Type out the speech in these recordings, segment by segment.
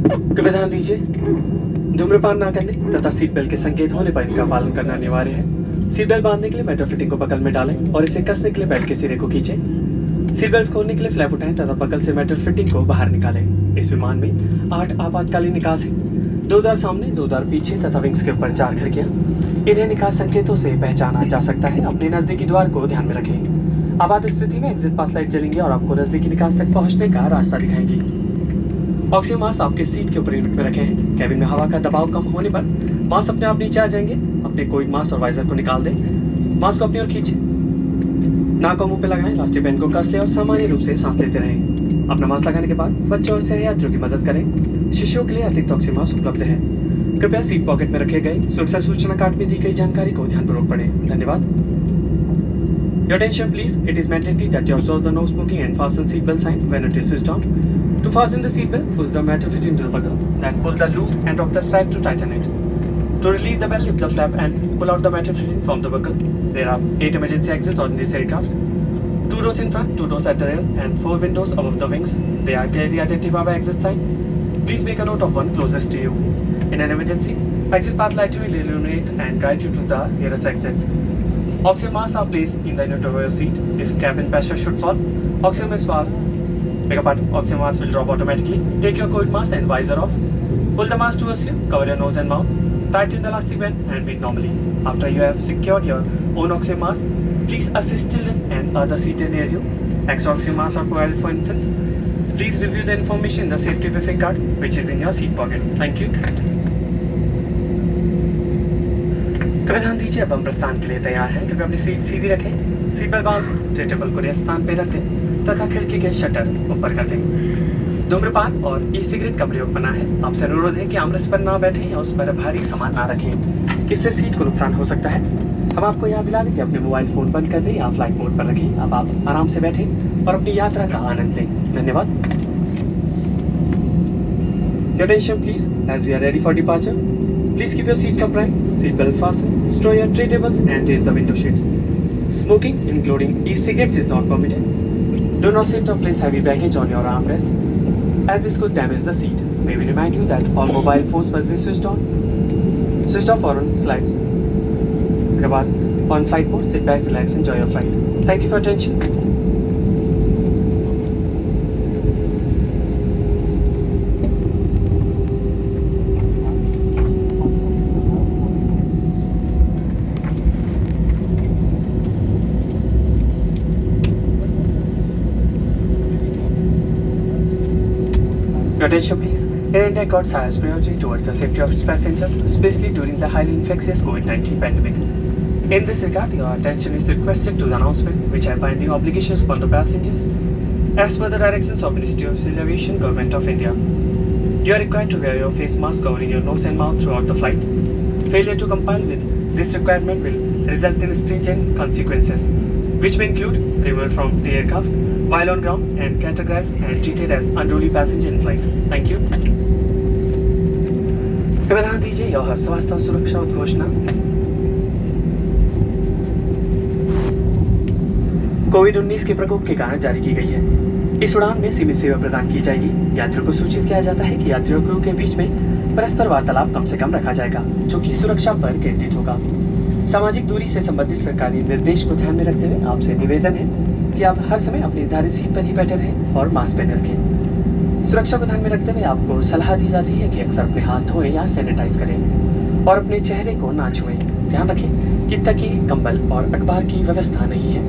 कृपया ध्यान दीजिए, धूम्रपान ना करने तथा सीट बेल्ट के संकेत होने पर इनका पालन करना अनिवार्य है। सीट बेल्ट बांधने के लिए मेटल फिटिंग को बगल में डालें और इसे कसने के लिए बेल्ट के सिरे को खींचें। सीट बेल्ट खोलने के लिए फ्लैप उठाएं तथा बगल से मेटल फिटिंग को बाहर निकालें। इस विमान में 8 आपातकालीन निकास हैं, 2 द्वार सामने, 2 द्वार पीछे तथा विंग्स के ऊपर 4 खिड़कियां। इन्हें निकास संकेतों से पहचाना जा सकता है। अपने नजदीकी द्वार को ध्यान में रखें। आपात स्थिति में एग्जिट पाथ लाइट जलेंगे और आपको नजदीकी निकास तक पहुंचने का रास्ता दिखाएंगी। ऑक्सीजन मास्क आपके सीट के ऊपर यूनिट में रखे हैं। कैबिन में हवा का दबाव कम होने पर मास्क अपने आप नीचे आ जाएंगे। अपने कोविड मास्क और वाइजर को निकाल दें। मास्क को अपनी ओर खींचें, नाक और मुंह पे लगाएं, इलास्टिक बैंड को कस लें और सामान्य रूप से सांस लेते रहें। अपना मास्क लगाने के बाद बच्चों और सहयात्रियों की मदद करें। शिशुओं के लिए अतिरिक्त ऑक्सीजन मास्क उपलब्ध है। कृपया सीट पॉकेट में रखे गए सुरक्षा सूचना कार्ड में दी गई जानकारी को ध्यानपूर्वक पढ़ें। धन्यवाद। Your attention please, it is mandatory that you observe the no smoking and fasten seatbelt sign when it is switched on. To fasten the seatbelt, push the metal fitting to the buckle, then pull the loose end of the strap to tighten it. To relieve the belt, lift the flap and pull out the metal fitting from the buckle. There are 8 emergency exits on this aircraft. 2 doors in front, 2 doors at the rear, and 4 windows above the wings. They are clearly identified by exit sign. Please make a note of one closest to you. In an emergency, exit path light will illuminate and guide you to the nearest exit. Oxygen masks are placed in the unit over your seat. If cabin pressure should fall, oxygen mask will drop automatically. Take your COVID mask and visor off. Pull the mask towards you, cover your nose and mouth. Tighten the elastic band and breathe normally. After you have secured your own oxygen mask, please assist children and others seated near you. Extra oxygen masks are provided for infants. Please review the information in the safety briefing card, which is in your seat pocket. Thank you. कृपया ध्यान दीजिए, अब हम प्रस्थान के लिए तैयार हैं। कृपया अपनी सीट सीधी रखें, सीट बेल्ट बांध ट्रे टेबल को स्थान पर रख दें तथा खिड़की के शटर ऊपर कर दें। धूम्रपान और ई सिगरेट का प्रयोग मना है। आपसे अनुरोध है कि आमरेस्ट पर ना बैठें या उस पर भारी सामान ना रखें, इससे सीट को नुकसान हो सकता है। हम आपको याद दिला दें कि अपने मोबाइल फोन बंद कर दें या फ्लाइट मोड पर रखें। अब आप आराम से बैठें और अपनी यात्रा का आनंद लें। धन्यवाद। Your attention please, as we are ready for departure. Please keep your seats upright, seatbelt fastened, stow your tray tables and raise the window shades. Smoking, including e-cigarettes, is not permitted. Do not sit or place heavy baggage on your armrest, as this could damage the seat. May we remind you that all mobile phones must be switched off or on flight. On flight mode, sit back, relax, enjoy your flight. Thank you for attention. Attention please, Air India God's highest priority towards the safety of its passengers, especially during the highly infectious COVID-19 pandemic. In this regard, your attention is requested to the announcement which have binding obligations upon the passengers as per the directions of Ministry of Civil Aviation, Government of India. You are required to wear your face mask covering your nose and mouth throughout the flight. Failure to comply with this requirement will result in stringent consequences, which may include removal from the aircraft while on ground and categorized and treated as unruly passenger in flight. Thank you. कृपया ध्यान दीजिए, यह स्वास्थ्य और सुरक्षा उद्घोषणा कोविड-19 के प्रकोप के कारण जारी की गई है। इस उड़ान में सीमित सेवा प्रदान की जाएगी। यात्रियों को सूचित किया जाता है कि यात्रियों क्रू के बीच में परस्पर वार्तालाप कम से कम रखा जाएगा, जो कि सुरक्षा पर केंद्रित होगा। सामाजिक दूरी से संबंधित सरकारी निर्देश को ध्यान में रखते हुए आपसे निवेदन है कि आप हर समय अपनी निर्धारित सीट पर ही बैठे रहें और मास्क पहने रखें। सुरक्षा को ध्यान में रखते हुए आपको सलाह दी जाती है कि अक्सर अपने हाथ धोएं या सैनिटाइज करें और अपने चेहरे को ना छुएं। ध्यान रखें कि तकिए, कंबल और अखबार की व्यवस्था नहीं है।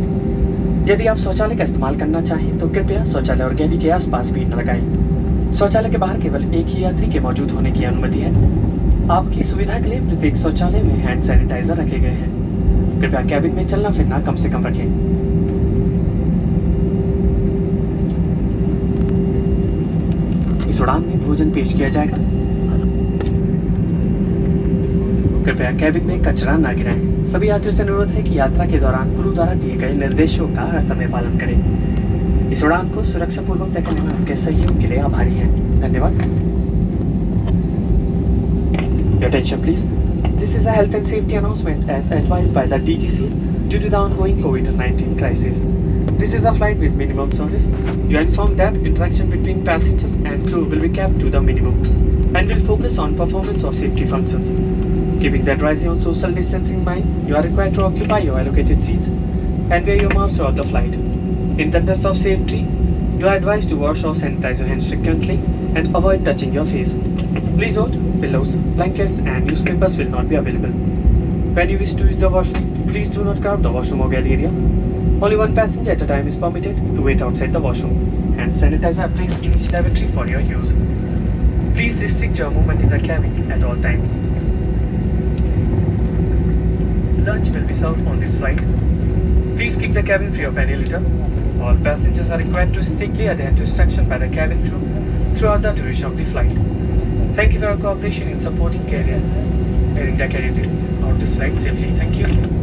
यदि आप शौचालय का इस्तेमाल करना चाहें तो कृपया शौचालय और गैली के आसपास भीड़ न लगाएं। शौचालय के बाहर केवल एक ही यात्री के मौजूद होने की अनुमति है। आपकी सुविधा के लिए प्रत्येक शौचालय में हैंड सैनिटाइजर रखे गए हैं। कृपया कैबिन में चलना फिरना कम से कम रखें। इस उड़ान में भोजन पेश किया जाएगा। कृपया कैबिन में कचरा न गिराएं। सभी यात्रियों से अनुरोध है कि यात्रा के दौरान क्रू द्वारा दिए गए निर्देशों का हर समय पालन करें। इस उड़ान को सुरक्षा पूर्वक तय करने में आपके सहयोग के लिए आभारी हैं। धन्यवाद। Your attention please. This is a health and safety announcement as advised by the DGC due to the ongoing COVID-19 crisis. This is a flight with minimum service. You are informed that interaction between passengers and crew will be kept to the minimum and will focus on performance of safety functions. Keeping the advisory on social distancing in mind, you are required to occupy your allocated seats and wear your mask throughout the flight. In the interest of safety, you are advised to wash or sanitize your hands frequently and avoid touching your face. Please note, pillows, blankets, and newspapers will not be available. When you wish to use the washroom, please do not crowd the washroom or galley area. Only one passenger at a time is permitted to wait outside the washroom. Hand sanitizer are placed in each lavatory for your use. Please restrict your movement in the cabin at all times. Lunch will be served on this flight. Please keep the cabin free of any litter. All passengers are required to strictly adhere to instruction by the cabin crew throughout the duration of the flight. Thank you for your cooperation in supporting Carrier, Air India Carrier out this flight safely. Thank you.